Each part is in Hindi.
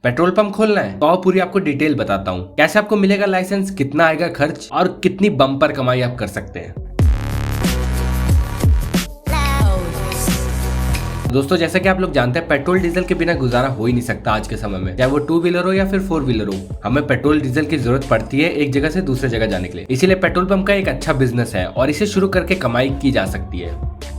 पेट्रोल पंप खोलना है तो आओ पूरी आपको डिटेल बताता हूँ। कैसे आपको मिलेगा लाइसेंस, कितना आएगा खर्च और कितनी बम्पर कमाई आप कर सकते हैं। दोस्तों जैसा कि आप लोग जानते हैं पेट्रोल डीजल के बिना गुजारा हो ही नहीं सकता आज के समय में, चाहे वो टू व्हीलर हो या फिर फोर व्हीलर हो। हमें पेट्रोल डीजल की जरूरत पड़ती है एक जगह से दूसरे जगह जाने के लिए। इसीलिए पेट्रोल पंप का एक अच्छा बिजनेस है और इसे शुरू करके कमाई की जा सकती है।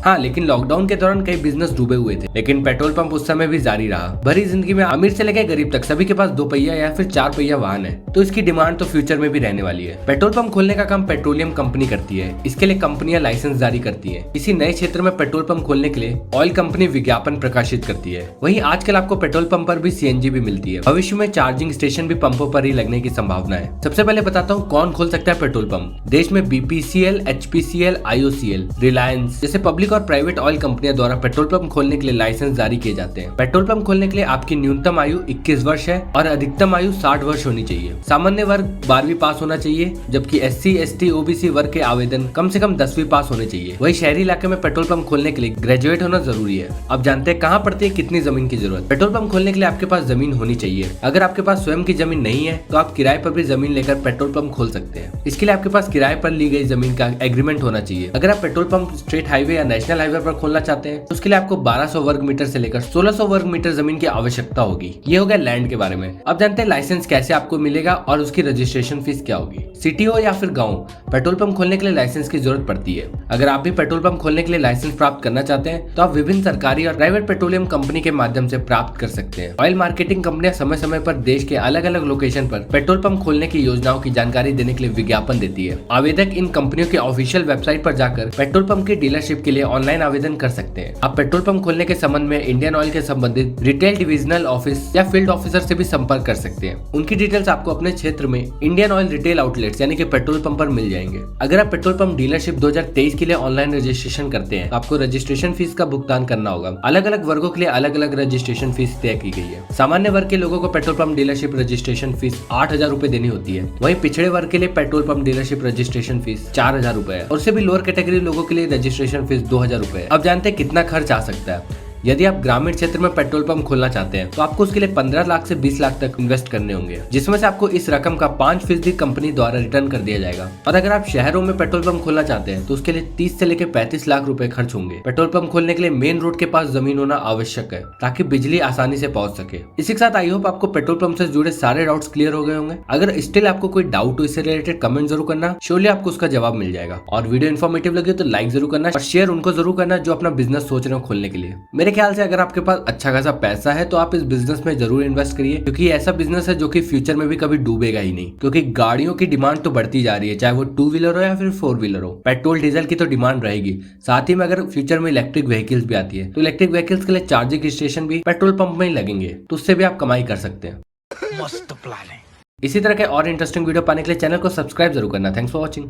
हाँ, लेकिन लॉकडाउन के दौरान कई बिजनेस डूबे हुए थे, लेकिन पेट्रोल पंप उस समय भी जारी रहा। भरी जिंदगी में अमीर से लेकर गरीब तक सभी के पास 2 पहिया या फिर 4 पहिया वाहन है, तो इसकी डिमांड तो फ्यूचर में भी रहने वाली है। पेट्रोल पंप खोलने का काम पेट्रोलियम कंपनी करती है। इसके लिए कंपनियां लाइसेंस जारी करती है। किसी नए क्षेत्र में पेट्रोल पंप खोलने के लिए ऑयल कंपनी विज्ञापन प्रकाशित करती है। वहीं आजकल आपको पेट्रोल पंप पर भी सीएनजी भी मिलती है। भविष्य में चार्जिंग स्टेशन भी पंपों पर ही लगने की संभावना है। सबसे पहले बताता हूँ कौन खोल सकता है पेट्रोल पंप। देश में बीपीसीएल, एचपीसीएल, आईओसीएल, रिलायंस जैसे पब्लिक और प्राइवेट ऑयल कंपनियों द्वारा पेट्रोल पंप खोलने के लिए लाइसेंस जारी किए जाते हैं। पेट्रोल पंप खोलने के लिए आपकी न्यूनतम आयु 21 वर्ष है और अधिकतम आयु 60 वर्ष होनी चाहिए। सामान्य वर्ग 12वीं पास होना चाहिए, जबकि एससी, एसटी, ओबीसी वर्ग के आवेदन कम से कम 10वीं पास होने चाहिए। वही शहरी इलाके में पेट्रोल पंप खोलने के लिए ग्रेजुएट होना जरूरी है। अब जानते हैं कहाँ पड़ती है कितनी जमीन की जरूरत। पेट्रोल पंप खोलने के लिए आपके पास जमीन होनी चाहिए। अगर आपके पास स्वयं की जमीन नहीं है तो आप किराए पर भी जमीन लेकर पेट्रोल पंप खोल सकते हैं। इसके लिए आपके पास किराए पर ली गई जमीन का एग्रीमेंट होना चाहिए। अगर आप पेट्रोल पंप स्टेट हाईवे या नेशनल हाईवे पर खोलना चाहते हैं तो उसके लिए आपको 1200 वर्ग मीटर से लेकर 1600 वर्ग मीटर जमीन की आवश्यकता होगी। ये हो गया लैंड के बारे में। अब जानते हैं लाइसेंस कैसे आपको मिलेगा और उसकी रजिस्ट्रेशन फीस क्या होगी। सिटी हो या फिर गाँव, पेट्रोल पंप खोलने के लिए लाइसेंस की जरूरत पड़ती है। अगर आप भी पेट्रोल पंप खोलने के लिए लाइसेंस प्राप्त करना चाहते हैं तो आप विभिन्न सरकारी और प्राइवेट पेट्रोलियम कंपनी के माध्यम से प्राप्त कर सकते हैं। ऑयल मार्केटिंग कंपनियां समय समय पर देश के अलग अलग लोकेशन पर पेट्रोल पंप खोलने की योजनाओं की जानकारी देने के लिए विज्ञापन देती है। आवेदक इन कंपनियों की ऑफिशियल वेबसाइट पर जाकर पेट्रोल पंप की डीलरशिप के लिए ऑनलाइन आवेदन कर सकते हैं। आप पेट्रोल पंप खोलने के संबंध में इंडियन ऑयल के संबंधित रिटेल डिविजनल ऑफिस या फील्ड ऑफिसर से भी संपर्क कर सकते हैं। उनकी डिटेल्स आपको अपने क्षेत्र में इंडियन ऑयल रिटेल आउटलेट्स यानी कि पेट्रोल पंप पर मिल जाएंगे। अगर आप पेट्रोल पंप डीलरशिप 2023 के लिए ऑनलाइन रजिस्ट्रेशन करते हैं तो आपको रजिस्ट्रेशन फीस का भुगतान करना होगा। अलग अलग वर्गों के लिए अलग अलग रजिस्ट्रेशन फीस तय की गई है। सामान्य वर्ग के लोगों को petrol pump dealership registration fees 8,000 रुपए देनी होती है। वहीं पिछड़े वर्ग के लिए petrol pump dealership registration fees 4,000 रुपए है और उससे भी लोअर कैटेगरी लोगों के लिए रजिस्ट्रेशन फीस 2,000 रुपए है। अब जानते हैं कितना खर्च आ सकता है। यदि आप ग्रामीण क्षेत्र में पेट्रोल पंप खोलना चाहते हैं तो आपको उसके लिए 15 लाख से 20 लाख तक इन्वेस्ट करने होंगे, जिसमें से आपको इस रकम का 5% कंपनी द्वारा रिटर्न कर दिया जाएगा। और अगर आप शहरों में पेट्रोल पंप खोलना चाहते हैं तो उसके लिए 30 से लेकर 35 लाख रुपए खर्च होंगे। पेट्रोल पंप खोलने के लिए मेन रोड के पास जमीन होना आवश्यक है ताकि बिजली आसानी से पहुंच सके। इसी के साथ आई होप आपको पेट्रोल पंप से जुड़े सारे डाउट्स क्लियर हो गए होंगे। अगर स्टिल आपको कोई डाउट हो इससे रिलेटेड कमेंट जरूर करना, श्योरली आपको उसका जवाब मिल जाएगा। और वीडियो इन्फॉर्मेटिव लगे तो लाइक जरूर करना और शेयर उनको जरूर करना जो अपना बिजनेस सोच रहे हो खोलने के लिए। मेरे ख्याल से अगर आपके पास अच्छा खासा पैसा है तो आप इस बिजनेस में जरूर इन्वेस्ट करिए, क्योंकि ऐसा बिजनेस है जो कि फ्यूचर में भी कभी डूबेगा ही नहीं। क्योंकि गाड़ियों की डिमांड तो बढ़ती जा रही है, चाहे वो टू व्हीलर हो या फिर फोर व्हीलर हो। पेट्रोल डीजल की तो डिमांड रहेगी, साथ ही में अगर फ्यूचर में इलेक्ट्रिक व्हीकल्स भी आती है तो इलेक्ट्रिक व्हीकल्स के लिए चार्जिंग स्टेशन भी पेट्रोल पंप में ही लगेंगे, तो उससे भी आप कमाई कर सकते हैं। मस्त प्लान है। इसी तरह के और इंटरेस्टिंग वीडियो पाने के लिए चैनल को सब्सक्राइब जरूर करना। Thanks for watching.